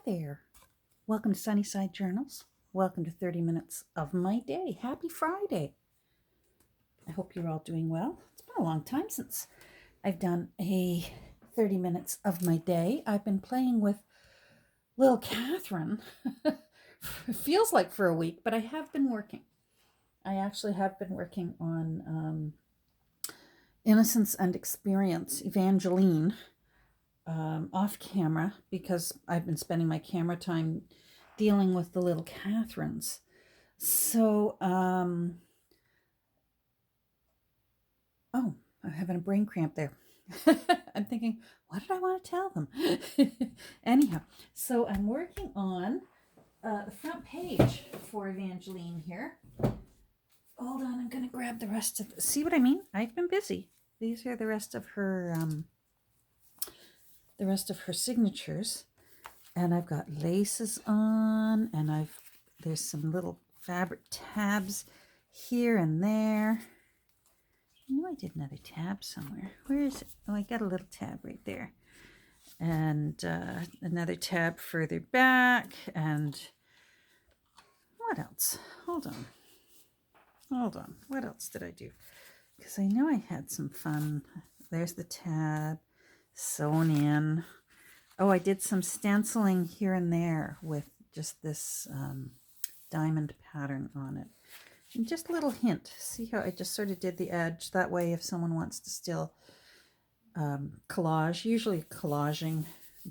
there. Welcome to Sunnyside Journals. Welcome to 30 Minutes of My Day. Happy Friday. I hope you're all doing well. It's been a long time since I've done a 30 minutes of my day. I've been playing with little Catherine. It feels like for a week, but I have been working. I actually have been working on Innocence and Experience, Evangeline, off camera because I've been spending my camera time dealing with the little Catherines. So, oh, I'm having a brain cramp there. I'm thinking, what did I want to tell them? Anyhow, so I'm working on the front page for Evangeline here. Hold on, I'm going to grab the rest of see what I mean? I've been busy. These are the rest of her signatures, and I've got laces on, and there's some little fabric tabs here and there. I knew I did another tab somewhere. Where is it? Oh, I got a little tab right there, and another tab further back, and what else? Hold on. What else did I do? Because I know I had some fun. There's the tab sewn in. Oh, I did some stenciling here and there with just this diamond pattern on it. And just a little hint. See how I just sort of did the edge? That way, if someone wants to still collage, usually collaging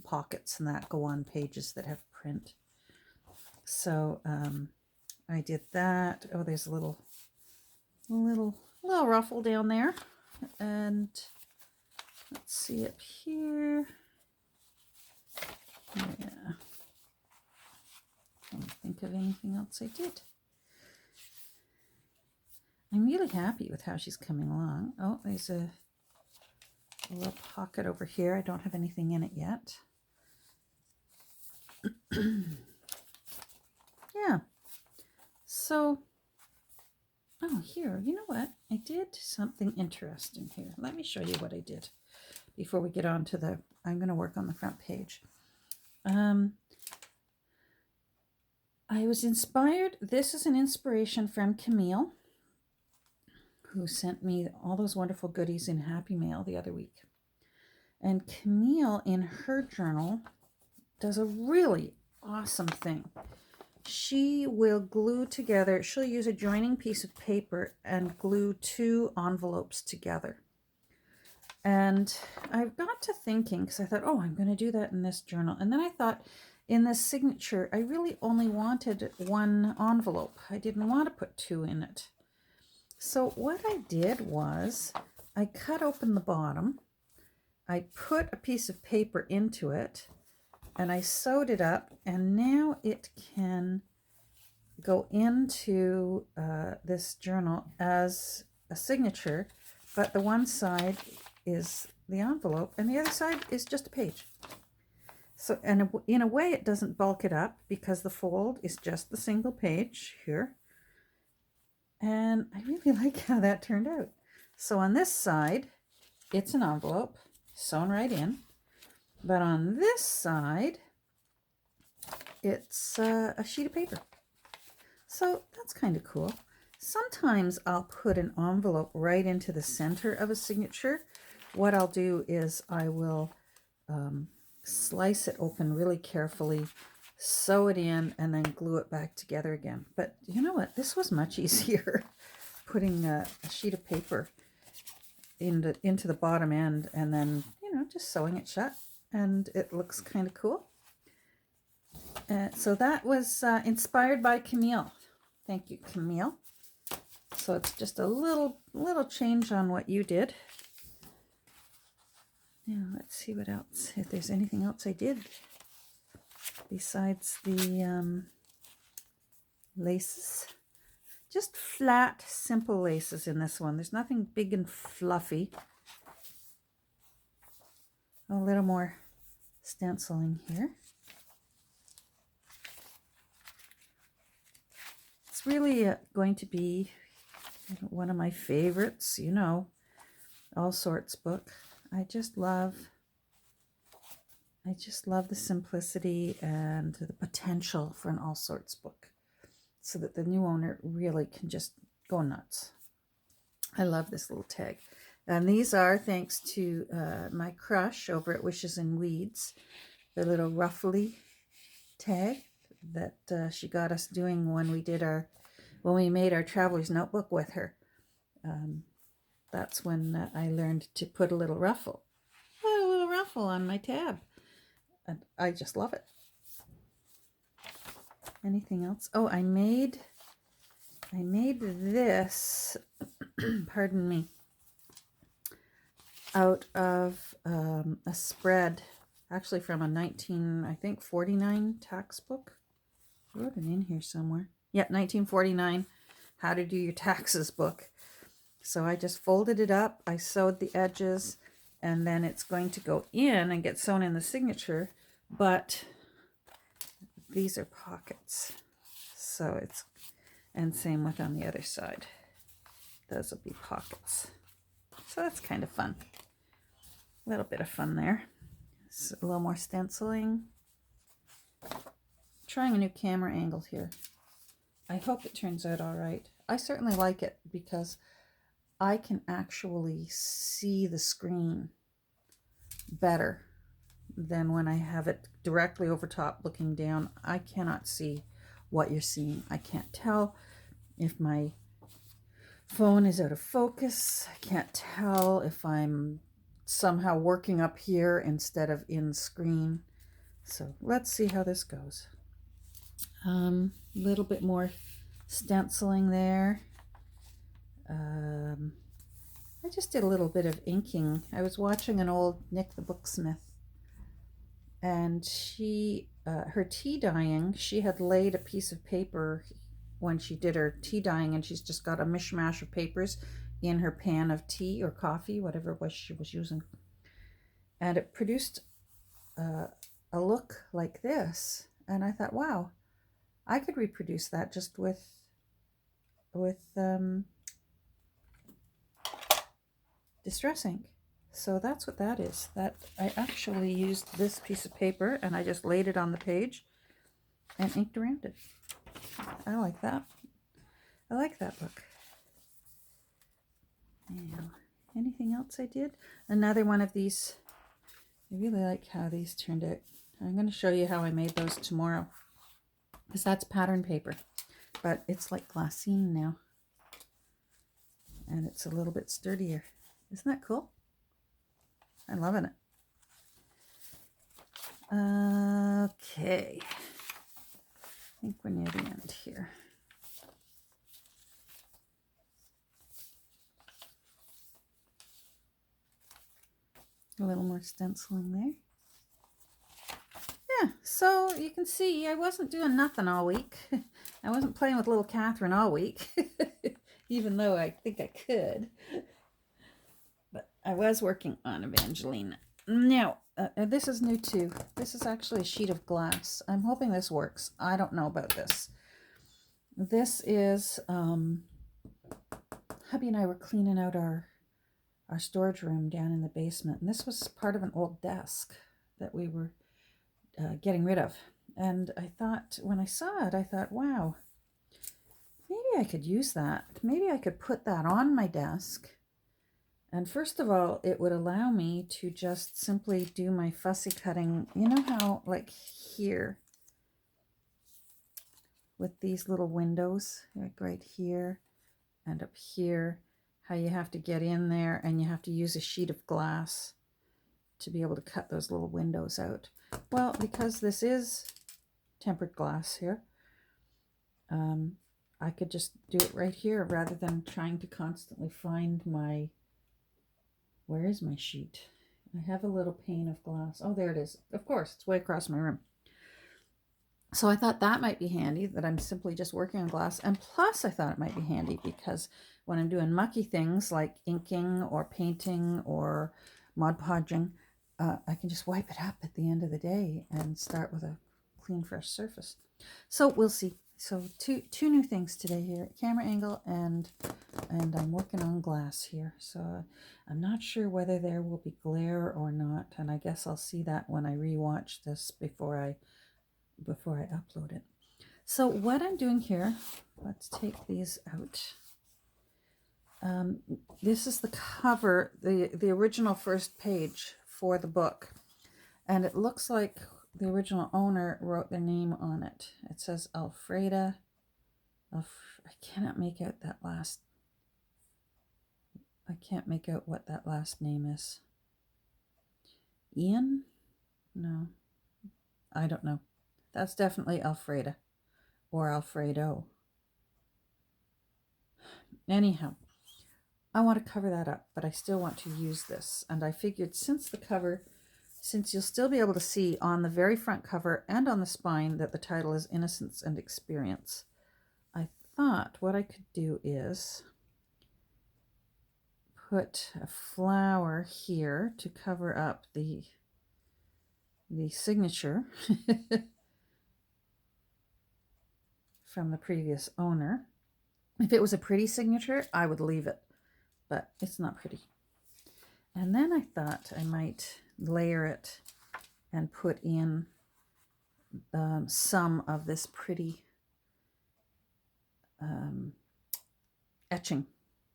pockets and that go on pages that have print. So I did that. Oh, there's a little ruffle down there. And let's see up here. Yeah. Can't think of anything else I did. I'm really happy with how she's coming along. Oh, there's a little pocket over here. I don't have anything in it yet. Yeah. So, oh, here, you know what? I did something interesting here. Let me show you what I did before we get on to I'm going to work on the front page. I was inspired. This is an inspiration from Camille, who sent me all those wonderful goodies in Happy Mail the other week. And Camille, in her journal, does a really awesome thing. She will glue together, she'll use a joining piece of paper and glue two envelopes together. And I got to thinking, because I thought, oh, I'm going to do that in this journal. And then I thought, in this signature, I really only wanted one envelope. I didn't want to put two in it. So what I did was I cut open the bottom, I put a piece of paper into it, and I sewed it up, and now it can go into this journal as a signature, but the one side is the envelope, and the other side is just a page. So, and in a way, it doesn't bulk it up because the fold is just the single page here. And I really like how that turned out. So on this side, it's an envelope sewn right in. But on this side, it's a sheet of paper. So that's kind of cool. Sometimes I'll put an envelope right into the center of a signature. What I'll do is I will slice it open really carefully, sew it in, and then glue it back together again. But you know what? This was much easier, putting a sheet of paper into the bottom end and then, just sewing it shut. And it looks kind of cool. So that was inspired by Camille. Thank you, Camille. So it's just a little change on what you did. Now let's see what else, if there's anything else I did besides the laces. Just flat, simple laces in this one. There's nothing big and fluffy. A little more stenciling here. It's really going to be one of my favorites, all sorts book. I just love I just love the simplicity and the potential for an all sorts book so that the new owner really can just go nuts. I love this little tag. And these are thanks to my crush over at Wishes and Weeds, the little ruffly tag that she got us doing when we made our traveler's notebook with her. That's when I learned to put a little ruffle on my tab. And I just love it. Anything else? Oh, I made this, pardon me, out of a spread, actually from a 1949 tax book. I wrote it in here somewhere. Yeah, 1949, How to Do Your Taxes book. So I just folded it up, I sewed the edges, and then it's going to go in and get sewn in the signature, but these are pockets. So and same with on the other side. Those will be pockets. So that's kind of fun. A little bit of fun there. So a little more stenciling. Trying a new camera angle here. I hope it turns out all right. I certainly like it because I can actually see the screen better than when I have it directly over top looking down. I cannot see what you're seeing. I can't tell if my phone is out of focus. I can't tell if I'm somehow working up here instead of in screen. So let's see how this goes. Little bit more stenciling there. I just did a little bit of inking. I was watching an old Nick the Booksmith, and she, her tea dyeing, she had laid a piece of paper when she did her tea dyeing, and she's just got a mishmash of papers in her pan of tea or coffee, whatever it was she was using. And it produced a look like this. And I thought, wow, I could reproduce that just with distress ink. So that's what that is. That I actually used this piece of paper and I just laid it on the page and inked around it. I like that. I like that book. Now, anything else I did? Another one of these. I really like how these turned out. I'm going to show you how I made those tomorrow, because that's pattern paper, but it's like glassine now, and it's a little bit sturdier. Isn't that cool? I'm loving it. Okay, I think we're near the end here. A little more stenciling there. Yeah, so you can see I wasn't doing nothing all week. I wasn't playing with little Catherine all week, even though I think I could. But I was working on Evangelina. Now, this is new too. This is actually a sheet of glass. I'm hoping this works. I don't know about this. This is, hubby and I were cleaning out our storage room down in the basement. And this was part of an old desk that we were getting rid of. And I thought, when I saw it, I thought, wow, maybe I could use that. Maybe I could put that on my desk. And first of all, it would allow me to just simply do my fussy cutting. You know how, like here, with these little windows, like right here and up here, how you have to get in there and you have to use a sheet of glass to be able to cut those little windows out. Well, because this is tempered glass here, I could just do it right here rather than trying to constantly find my, where is my sheet? I have a little pane of glass. Oh, there it is. Of course, it's way across my room. So I thought that might be handy, that I'm simply just working on glass. And plus I thought it might be handy because when I'm doing mucky things like inking or painting or Mod Podging, I can just wipe it up at the end of the day and start with a clean, fresh surface. So we'll see. So two new things today here, camera angle and I'm working on glass here. So I'm not sure whether there will be glare or not, and I guess I'll see that when I rewatch this before I upload it. So what I'm doing here, let's take these out. This is the cover, the original first page for the book, and it looks like the original owner wrote their name on it. It says Alfreda. I cannot make out that last. I can't make out what that last name is. Ian? No, I don't know. That's definitely Alfreda or Alfredo. Anyhow, I want to cover that up, but I still want to use this. And I figured since you'll still be able to see on the very front cover and on the spine that the title is Innocence and Experience, I thought what I could do is put a flower here to cover up the signature from the previous owner. If it was a pretty signature, I would leave it, but it's not pretty. And then I thought I might layer it and put in some of this pretty etching.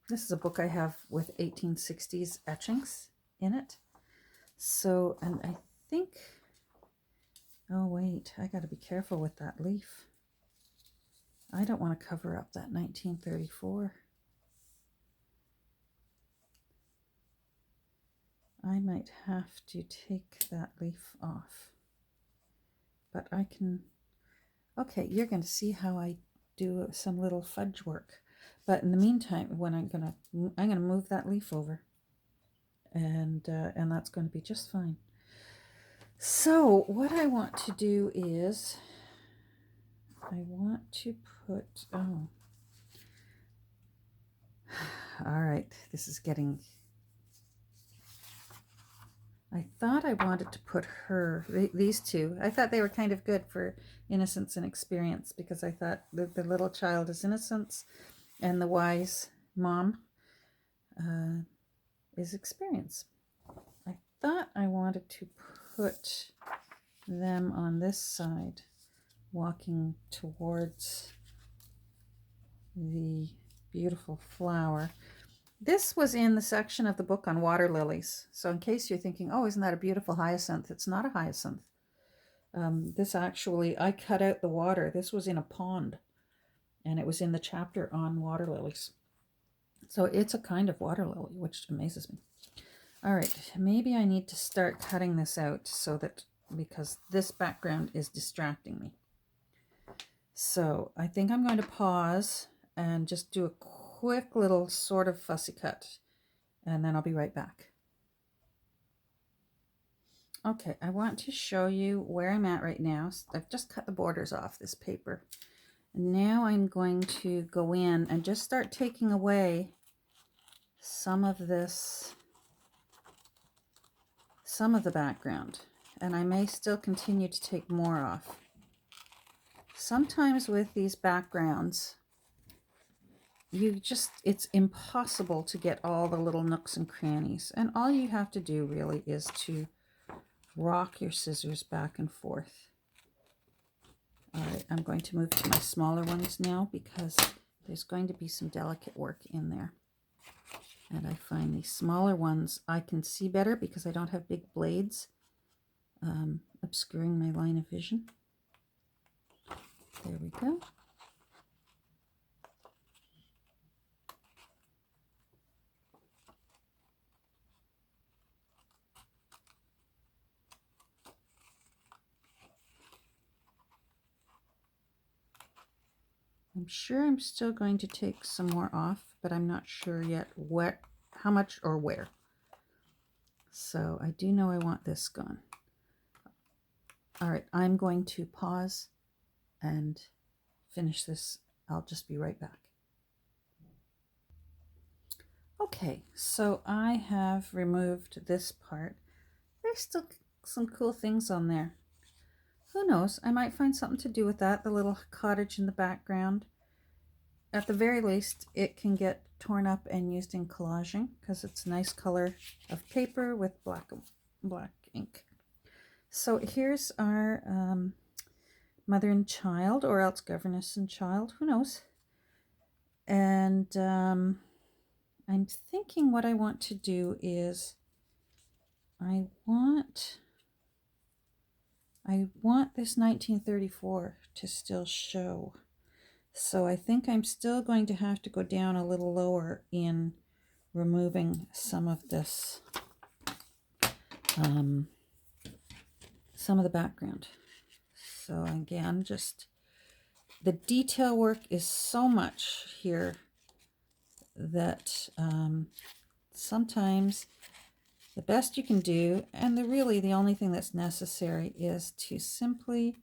This is a book I have with 1860s etchings in it. So, and I think, oh wait, I got to be careful with that leaf. I don't want to cover up that 1934. I might have to take that leaf off. But I can, okay, you're going to see how I do some little fudge work. But in the meantime, when I'm gonna move that leaf over, and that's going to be just fine. So what I want to do is, I want to put, oh, all right, this is getting, I thought I wanted to put these two. I thought they were kind of good for Innocence and Experience, because I thought the little child is Innocence and the wise mom is Experience. I thought I wanted to put them on this side, walking towards the beautiful flower. This was in the section of the book on water lilies. So in case you're thinking, oh, isn't that a beautiful hyacinth? It's not a hyacinth. This actually, I cut out the water. This was in a pond, and it was in the chapter on water lilies. So it's a kind of water lily, which amazes me. All right, maybe I need to start cutting this out so that, because this background is distracting me. So I think I'm going to pause and just do a quick little sort of fussy cut, and then I'll be right back. Okay, I want to show you where I'm at right now. I've just cut the borders off this paper. And now I'm going to go in and just start taking away some of this, some of the background. And I may still continue to take more off. Sometimes with these backgrounds, it's impossible to get all the little nooks and crannies. And all you have to do really is to rock your scissors back and forth. All right, I'm going to move to my smaller ones now, because there's going to be some delicate work in there. And I find these smaller ones I can see better because I don't have big blades obscuring my line of vision. There we go. I'm sure I'm still going to take some more off, but I'm not sure yet how much or where. So I do know I want this gone. All right, I'm going to pause and finish this. I'll just be right back. Okay, so I have removed this part. There's still some cool things on there. who knows? I might find something to do with that, the little cottage in the background. At the very least, it can get torn up and used in collaging because it's a nice color of paper with black ink. So here's our mother and child, or else governess and child, who knows. And I'm thinking what I want to do is I want this 1934 to still show. So I think I'm still going to have to go down a little lower in removing some of this, some of the background. So again, just the detail work is so much here that sometimes the best you can do, and really the only thing that's necessary, is to simply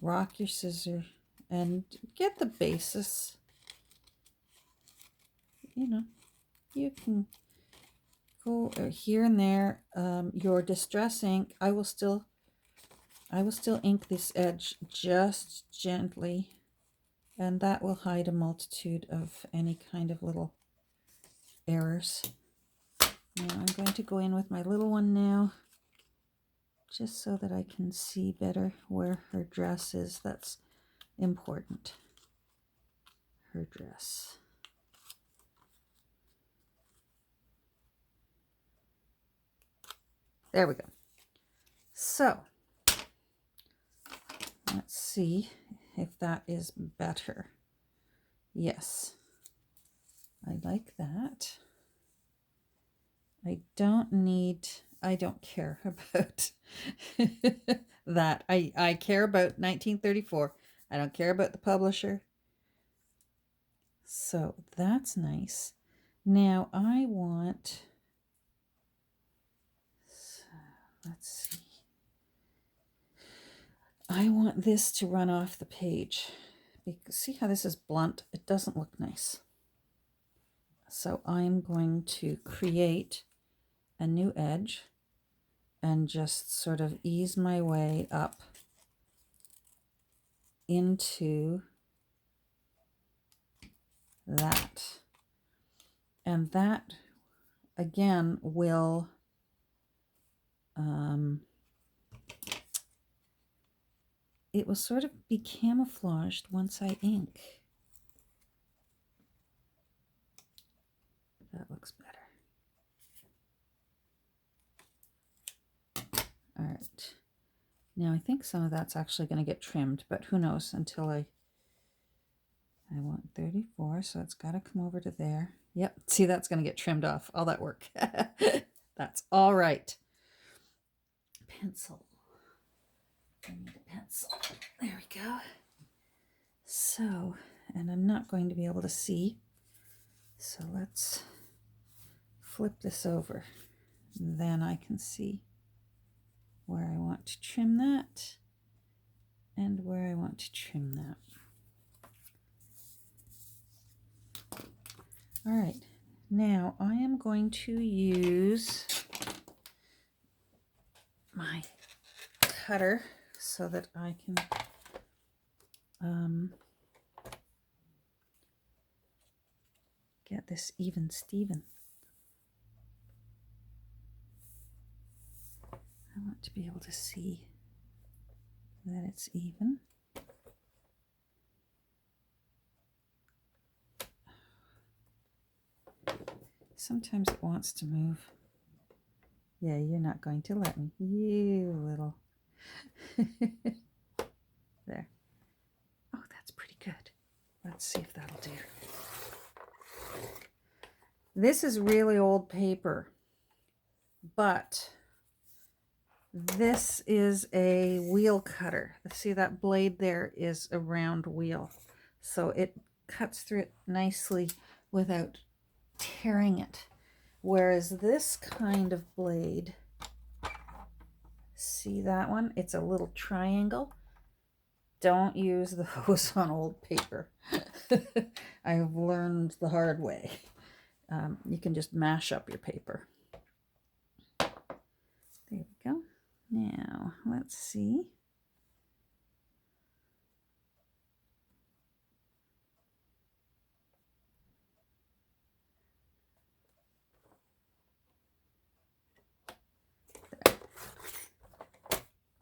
rock your scissor and get the basis. You know, you can go here and there. Your distress ink, I will still ink this edge just gently, and that will hide a multitude of any kind of little errors. Now I'm going to go in with my little one now, just so that I can see better where her dress is. That's important. Her dress. There we go. So let's see if that is better. Yes, I like that. I don't care about that. I care about 1934. I don't care about the publisher. So that's nice. Now I want, let's see. I want this to run off the page. Because see how this is blunt? It doesn't look nice. So I'm going to create a new edge and just sort of ease my way up into that. And that, again, will it will sort of be camouflaged once I ink. That looks better. All right. Now I think some of that's actually going to get trimmed, but who knows until I want 34, so it's got to come over to there. Yep, see, that's going to get trimmed off, all that work. That's all right. Pencil. I need a pencil. There we go. So, and I'm not going to be able to see, so let's flip this over. Then I can see where I want to trim that and where I want to trim that. All right, now I am going to use my cutter so that I can get this even Steven. I want to be able to see that it's even. Sometimes it wants to move. Yeah, you're not going to let me. You little. There. Oh, that's pretty good. Let's see if that'll do. This is really old paper, but this is a wheel cutter. See, that blade there is a round wheel, so it cuts through it nicely without tearing it. Whereas this kind of blade, see that one? It's a little triangle. Don't use those on old paper. I've learned the hard way. You can just mash up your paper. There we go. Now, let's see.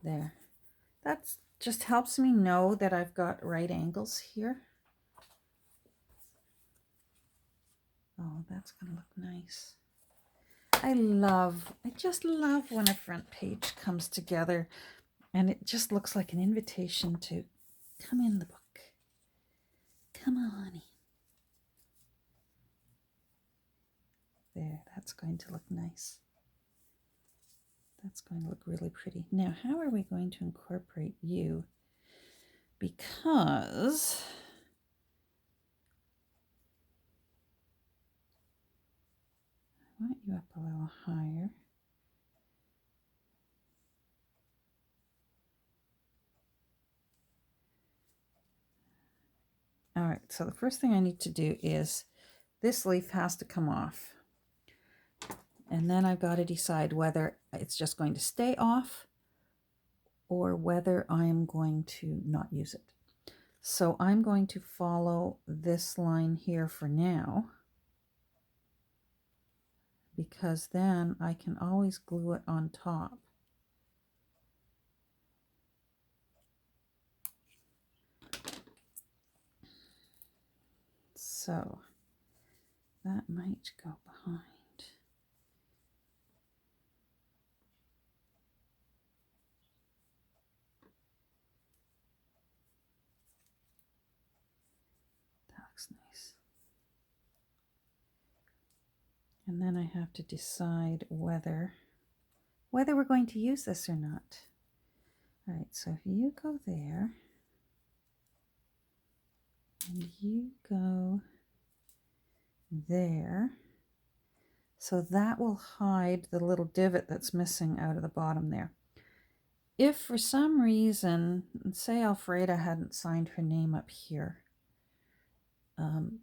There. That just helps me know that I've got right angles here. Oh, that's going to look nice. I just love when a front page comes together and it just looks like an invitation to come in the book. Come on in. There, that's going to look nice. That's going to look really pretty. Now, how are we going to incorporate you? Because I want you up a little higher. All right, so the first thing I need to do is this leaf has to come off. And then I've got to decide whether it's just going to stay off or whether I'm going to not use it. So I'm going to follow this line here for now, because then I can always glue it on top. So that might go behind. That looks nice. And then I have to decide whether we're going to use this or not. All right, so if you go there, and you go there, so that will hide the little divot that's missing out of the bottom there. If for some reason, say Alfreda hadn't signed her name up here,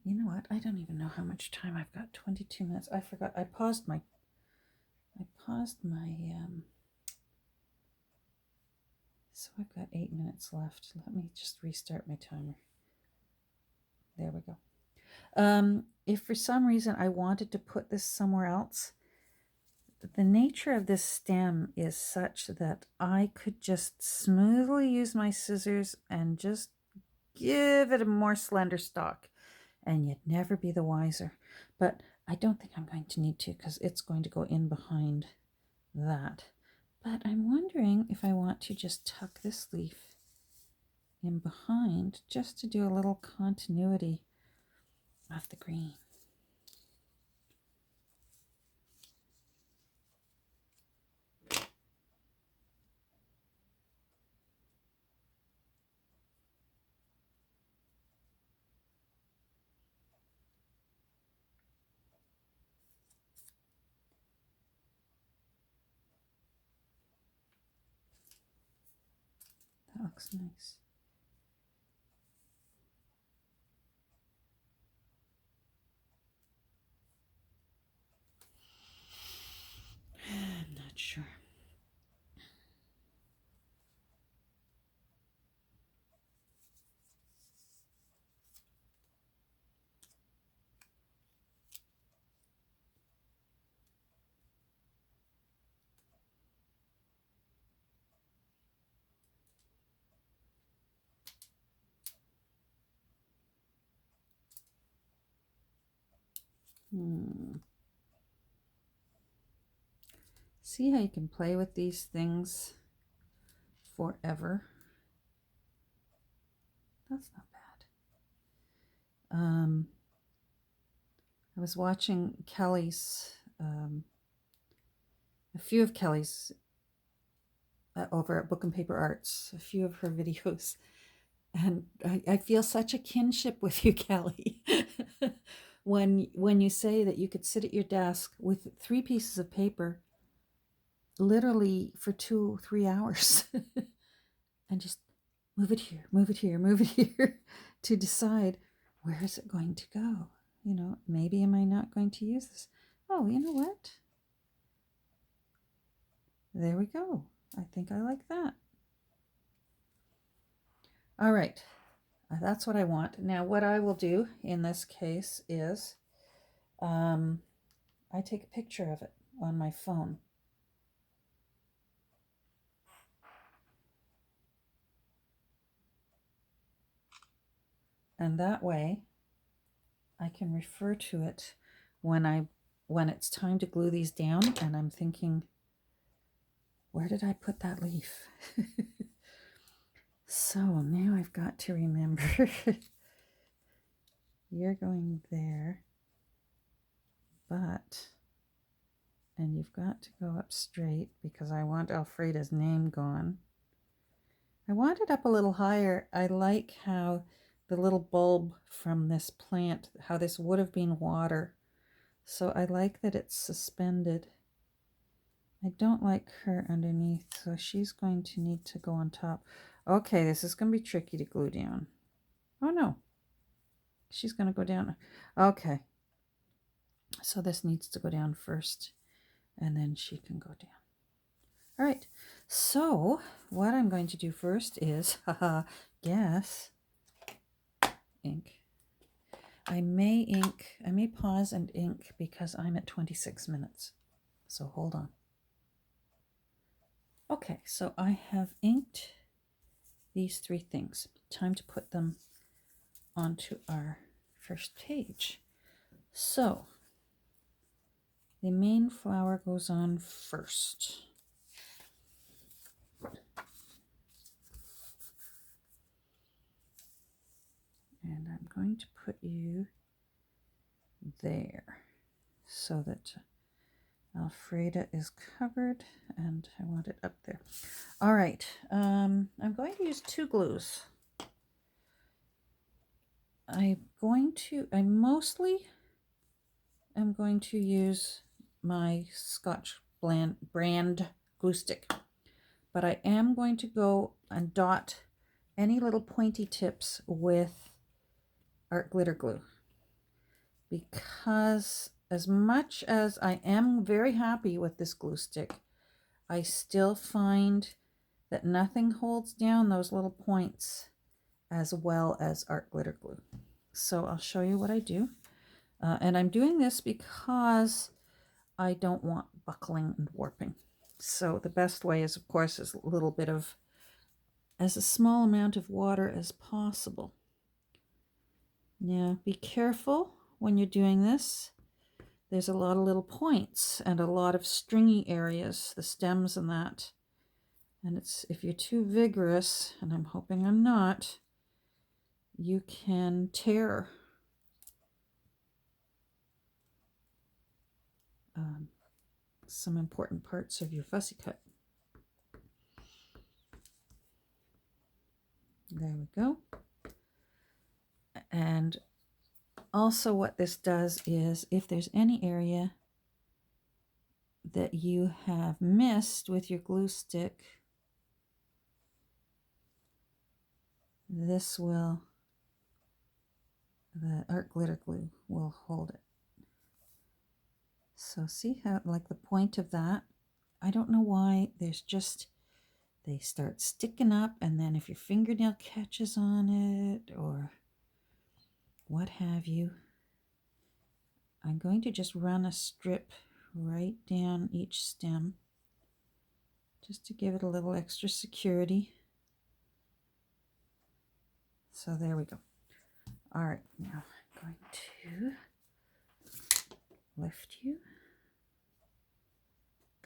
you know what? I don't even know how much time I've got. 22 minutes. I forgot. I paused my. So I've got 8 minutes left. Let me just restart my timer. There we go. If for some reason I wanted to put this somewhere else, the nature of this stem is such that I could just smoothly use my scissors and just give it a more slender stalk, and you'd never be the wiser. But I don't think I'm going to need to, because it's going to go in behind that. But I'm wondering if I want to just tuck this leaf in behind just to do a little continuity of the green. That looks nice. I'm not sure. See how you can play with these things forever? That's not bad. I was watching Kelly's, a few of Kelly's over at Book and Paper Arts, a few of her videos. And I feel such a kinship with you, Kelly. when you say that you could sit at your desk with 3 pieces of paper literally for 2-3 hours and just move it here, move it here, move it here to decide, where is it going to go? You know, maybe am I not going to use this? Oh, you know what? There we go. I think I like that. All right. That's what I want. Now, what I will do in this case is I take a picture of it on my phone. And that way I can refer to it when it's time to glue these down and I'm thinking, where did I put that leaf? So now I've got to remember you're going there, and you've got to go up straight because I want Alfreda's name gone. I want it up a little higher. I like how the little bulb from this plant, how this would have been water. So I like that it's suspended. I don't like her underneath, so she's going to need to go on top. Okay, this is going to be tricky to glue down. Oh no, she's going to go down. Okay, so this needs to go down first, and then she can go down. All right, so what I'm going to do first is, guess, ink. I may pause and ink because I'm at 26 minutes. So hold on. Okay, so I have inked these 3 things. Time to put them onto our first page. So the main flower goes on first. And I'm going to put you there so that Alfreda is covered, and I want it up there. All right, I'm going to use 2 glues. I mostly am going to use my Scotch brand glue stick, but I am going to go and dot any little pointy tips with art glitter glue, because as much as I am very happy with this glue stick, I still find that nothing holds down those little points as well as art glitter glue. So I'll show you what I do. And I'm doing this because I don't want buckling and warping. So the best way is, of course, is a little bit of, as a small amount of water as possible. Now, be careful when you're doing this. There's a lot of little points and a lot of stringy areas, the stems and that. And if you're too vigorous, and I'm hoping I'm not, you can tear some important parts of your fussy cut. There we go. And also what this does is, if there's any area that you have missed with your glue stick, the art glitter glue will hold it. So see how, like the point of that, I don't know why, they start sticking up, and then if your fingernail catches on it or what have you, I'm going to just run a strip right down each stem just to give it a little extra security. So there we go. All right, now I'm going to lift you.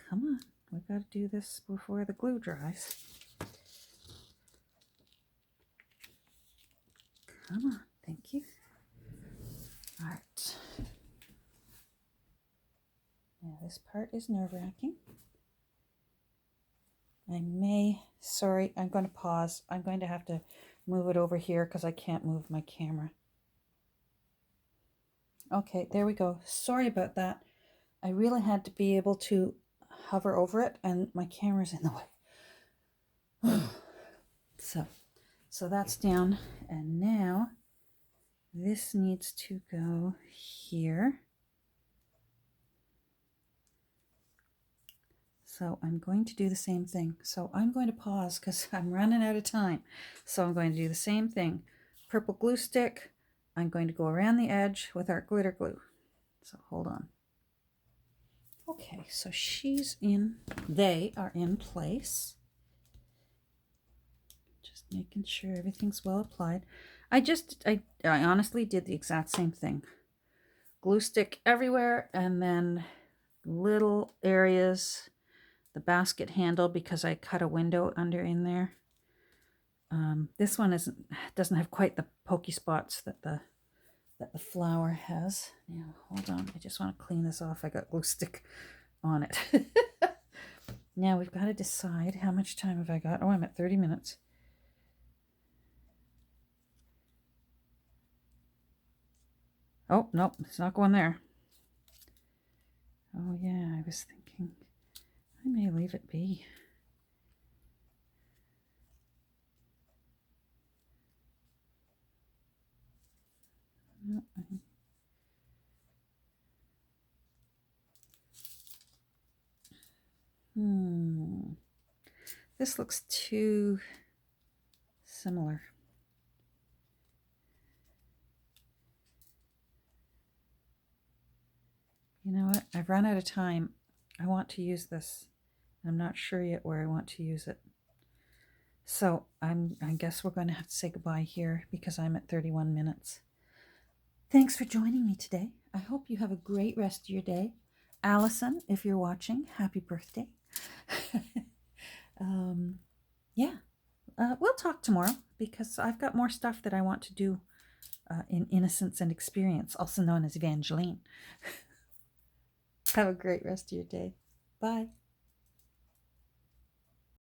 Come on, we've got to do this before the glue dries. Come on, thank you. All right. Now this part is nerve-wracking. Sorry, I'm going to pause. I'm going to have to move it over here because I can't move my camera. Okay, there we go. Sorry about that. I really had to be able to hover over it, and my camera's in the way. So that's down, and now this needs to go here. So I'm going to do the same thing. So I'm going to pause because I'm running out of time. So I'm going to do the same thing. Purple glue stick. I'm going to go around the edge with our glitter glue. So hold on. Okay, so they are in place. Just making sure everything's well applied. I honestly did the exact same thing. Glue stick everywhere, and then little areas, the basket handle, because I cut a window under in there. This one doesn't have quite the pokey spots that the flower has. Now, hold on. I just want to clean this off. I got glue stick on it. Now we've got to decide how much time have I got. Oh, I'm at 30 minutes. Oh, nope, it's not going there. Oh, yeah, I was thinking I may leave it be. No, This looks too similar. You know what? I've run out of time. I want to use this. I'm not sure yet where I want to use it. So I guess we're going to have to say goodbye here because I'm at 31 minutes. Thanks for joining me today. I hope you have a great rest of your day. Allison, if you're watching, happy birthday. Yeah, we'll talk tomorrow because I've got more stuff that I want to do in Innocence and Experience, also known as Evangeline. Have a great rest of your day. Bye.